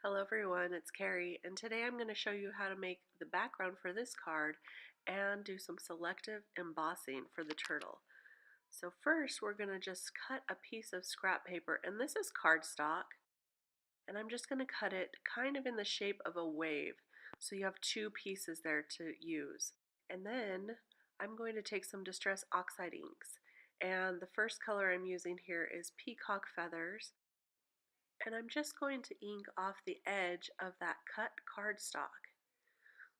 Hello everyone, it's Carrie, and today I'm going to show you how to make the background for this card and do some selective embossing for the turtle. So first we're going to just cut a piece of scrap paper, and this is cardstock, and I'm just going to cut it kind of in the shape of a wave. So you have two pieces there to use. And then I'm going to take some Distress Oxide inks, and the first color I'm using here is Peacock Feathers. And I'm just going to ink off the edge of that cut cardstock.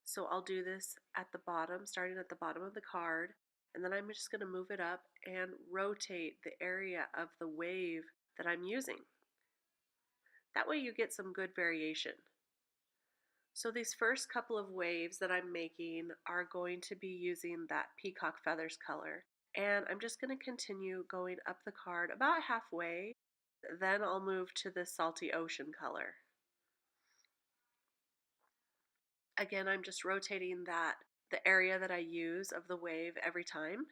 So I'll do this at the bottom, starting at the bottom of the card, and then I'm just going to move it up and rotate the area of the wave that I'm using. That way you get some good variation. So these first couple of waves that I'm making are going to be using that Peacock Feathers color. And I'm just going to continue going up the card about halfway. Then I'll move to the Salty Ocean color. Again, I'm just rotating the area that I use of the wave every time,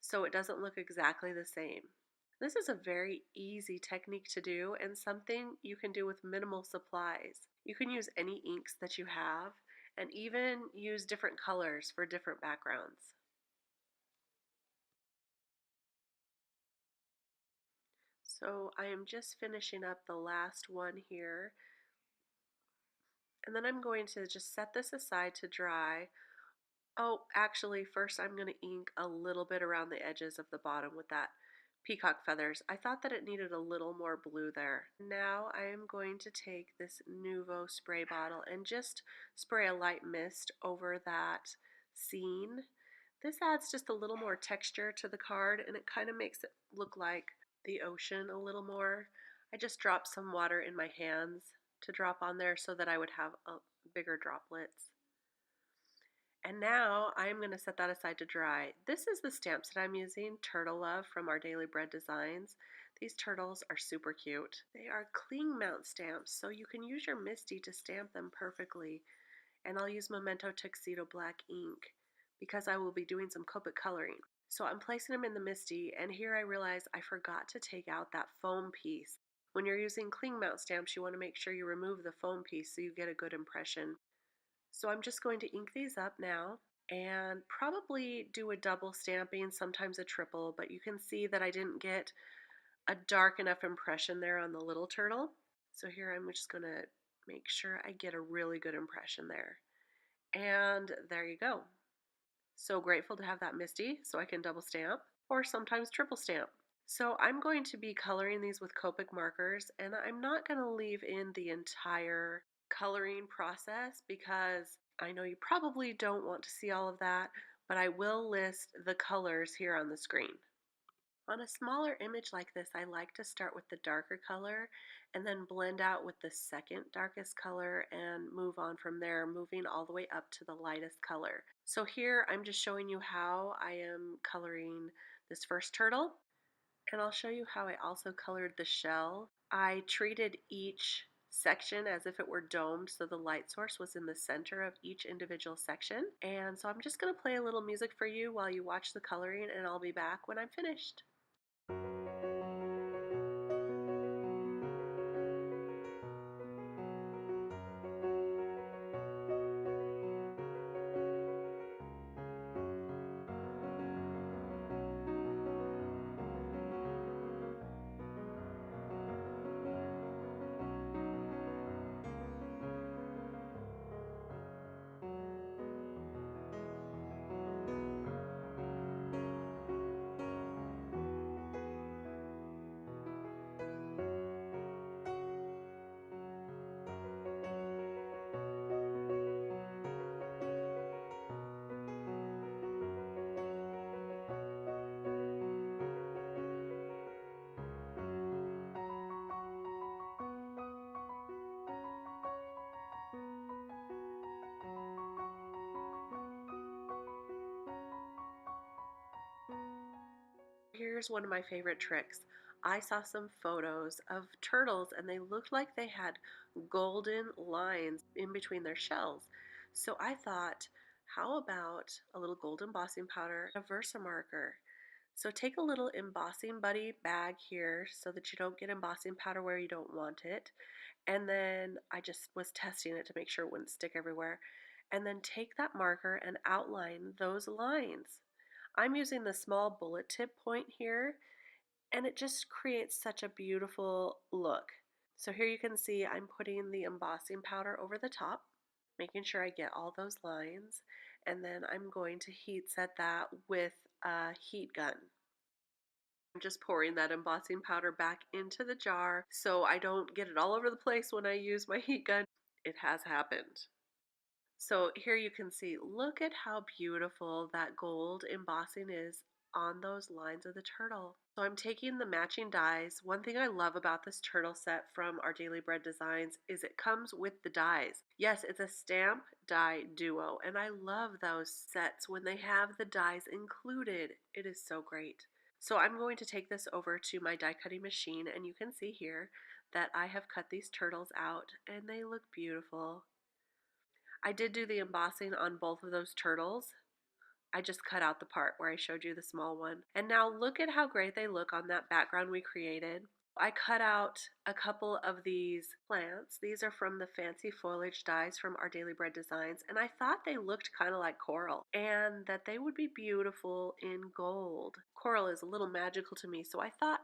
so it doesn't look exactly the same. This is a very easy technique to do and something you can do with minimal supplies. You can use any inks that you have and even use different colors for different backgrounds. So I am just finishing up the last one here, and then I'm going to just set this aside to dry. Oh, actually, first I'm going to ink a little bit around the edges of the bottom with that peacock feathers. I thought that it needed a little more blue there. Now I am going to take this Nuvo spray bottle and just spray a light mist over that scene. This adds just a little more texture to the card, and it kind of makes it look like the ocean a little more. I just dropped some water in my hands to drop on there so that I would have bigger droplets. And now I'm going to set that aside to dry. This is the stamps that I'm using, Turtle Love from our Daily Bread Designs. These turtles are super cute. They are cling mount stamps, so you can use your MISTI to stamp them perfectly. And I'll use Memento Tuxedo Black ink because I will be doing some Copic coloring. So I'm placing them in the MISTI, and here I realize I forgot to take out that foam piece. When you're using cling mount stamps, you want to make sure you remove the foam piece so you get a good impression. So I'm just going to ink these up now and probably do a double stamping, sometimes a triple, but you can see that I didn't get a dark enough impression there on the little turtle. So here I'm just going to make sure I get a really good impression there. And there you go. So grateful to have that MISTI so I can double stamp or sometimes triple stamp. So I'm going to be coloring these with Copic markers, and I'm not going to leave in the entire coloring process because I know you probably don't want to see all of that, but I will list the colors here on the screen. On a smaller image like this, I like to start with the darker color and then blend out with the second darkest color and move on from there, moving all the way up to the lightest color. So here I'm just showing you how I am coloring this first turtle. And I'll show you how I also colored the shell. I treated each section as if it were domed, so the light source was in the center of each individual section. And so I'm just going to play a little music for you while you watch the coloring, and I'll be back when I'm finished. Here's one of my favorite tricks. I saw some photos of turtles and they looked like they had golden lines in between their shells. So I thought, how about a little gold embossing powder, a Versamarker? So take a little embossing buddy bag here so that you don't get embossing powder where you don't want it. And then I just was testing it to make sure it wouldn't stick everywhere. And then take that marker and outline those lines. I'm using the small bullet tip point here, and it just creates such a beautiful look. So here you can see I'm putting the embossing powder over the top, making sure I get all those lines, and then I'm going to heat set that with a heat gun. I'm just pouring that embossing powder back into the jar so I don't get it all over the place when I use my heat gun. It has happened. So here you can see, look at how beautiful that gold embossing is on those lines of the turtle. So I'm taking the matching dies. One thing I love about this turtle set from our Daily Bread Designs is it comes with the dies. Yes, it's a stamp die duo, and I love those sets when they have the dies included. It is so great. So I'm going to take this over to my die cutting machine, and you can see here that I have cut these turtles out and they look beautiful. I did do the embossing on both of those turtles. I just cut out the part where I showed you the small one. And now look at how great they look on that background we created. I cut out a couple of these plants. These are from the fancy foliage dies from our Daily Bread Designs, and I thought they looked kind of like coral and that they would be beautiful in gold. Coral is a little magical to me, so I thought,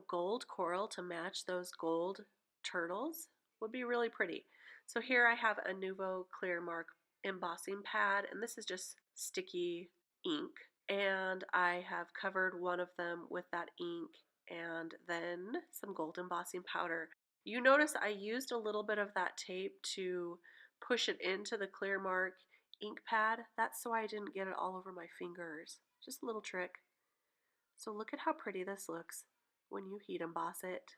gold coral to match those gold turtles would be really pretty. So here I have a Nuvo Clear Mark embossing pad, and this is just sticky ink. And I have covered one of them with that ink and then some gold embossing powder. You notice I used a little bit of that tape to push it into the Clear Mark ink pad. That's so I didn't get it all over my fingers. Just a little trick. So look at how pretty this looks when you heat emboss it.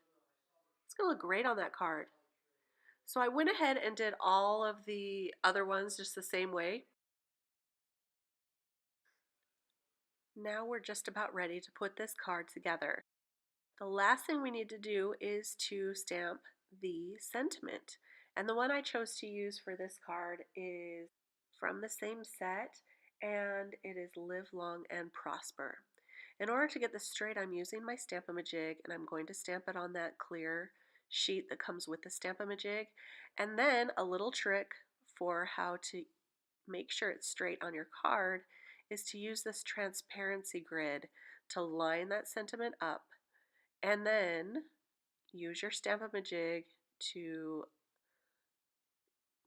It's going to look great on that card. So I went ahead and did all of the other ones just the same way. Now we're just about ready to put this card together. The last thing we need to do is to stamp the sentiment. And the one I chose to use for this card is from the same set, and it is Live Long and Prosper. In order to get this straight, I'm using my Stamp-A-Majig, and I'm going to stamp it on that clear sheet that comes with the Stamp-A-Majig. And then a little trick for how to make sure it's straight on your card is to use this transparency grid to line that sentiment up, and then use your Stamp-A-Majig to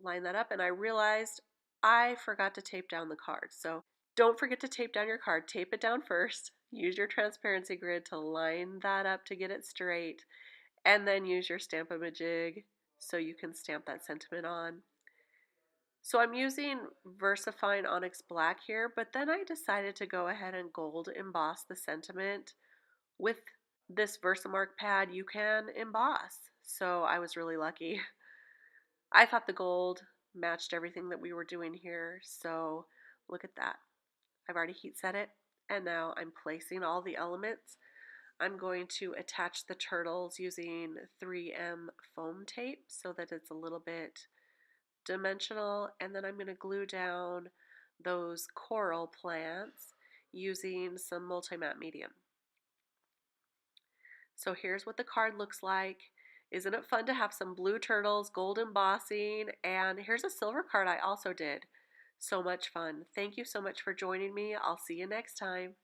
line that up. And I realized I forgot to tape down the card. So don't forget to tape down your card. Tape it down first. Use your transparency grid to line that up to get it straight. And then use your Stamp-A-Majig so you can stamp that sentiment on. So I'm using VersaFine Onyx Black here, but then I decided to go ahead and gold emboss the sentiment. With this Versamark pad, you can emboss, so I was really lucky. I thought the gold matched everything that we were doing here, so look at that. I've already heat set it, and now I'm placing all the elements. I'm going to attach the turtles using 3M foam tape so that it's a little bit dimensional, and then I'm going to glue down those coral plants using some multi-matte medium. So here's what the card looks like. Isn't it fun to have some blue turtles, gold embossing, and here's a silver card I also did. So much fun. Thank you so much for joining me. I'll see you next time.